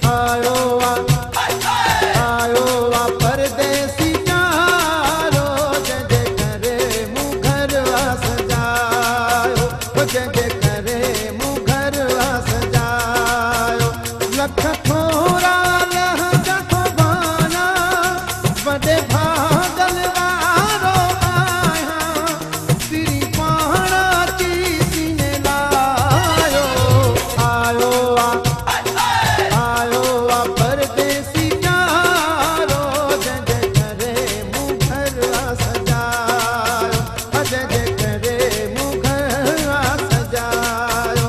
आयो आ परदेसी यारो जय जय करे मुँह घर सजायो जय जय करे मुँह घर सजायो लख थोरा लहजा थो बाना वॾे भागल वारो आया सिरी पाणा ची सीने लायो आयो आ परदेसी यारो जय जय करे मुँह घर सजायो जय जय करे मुँह घर सजायो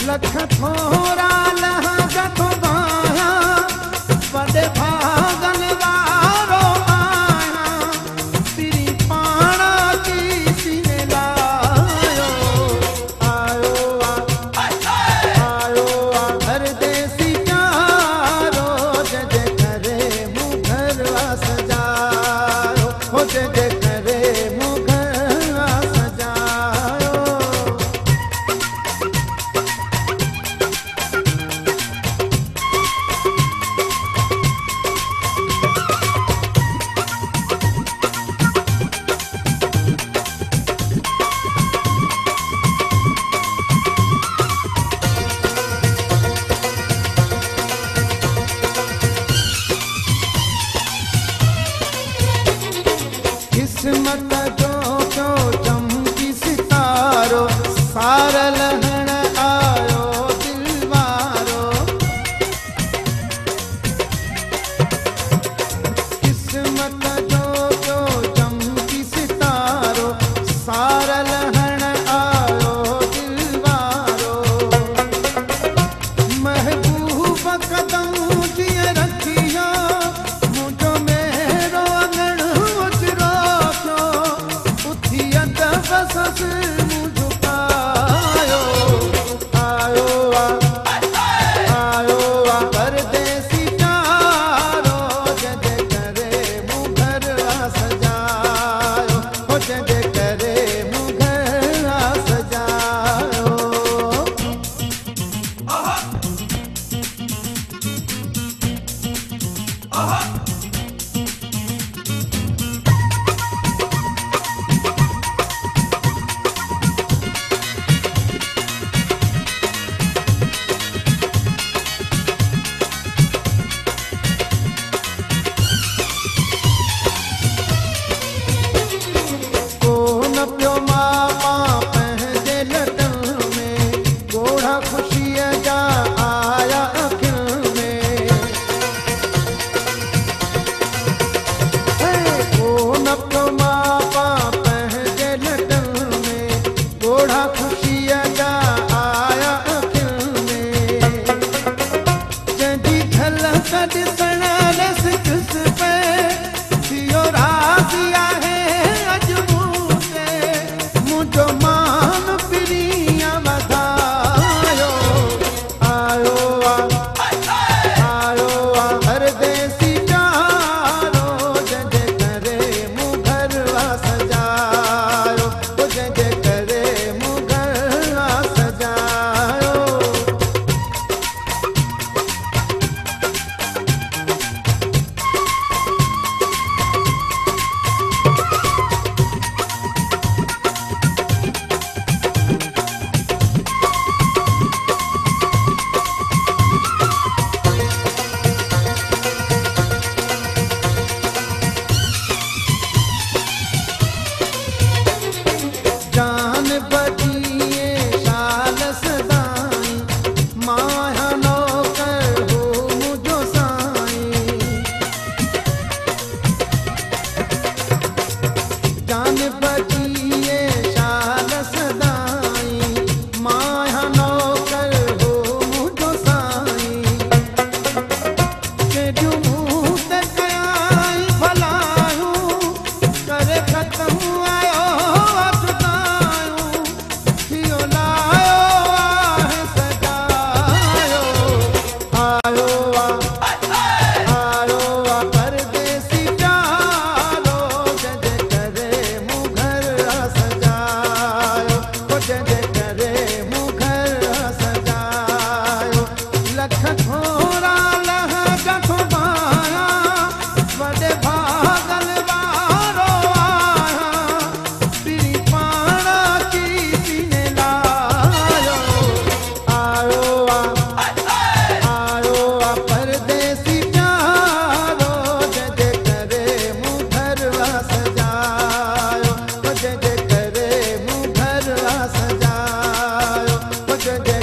लख थोरा लहजा थो बाया वॾे भागल वारो आया सिरी पाणा ची सीने लायो आयो आ घर जय जय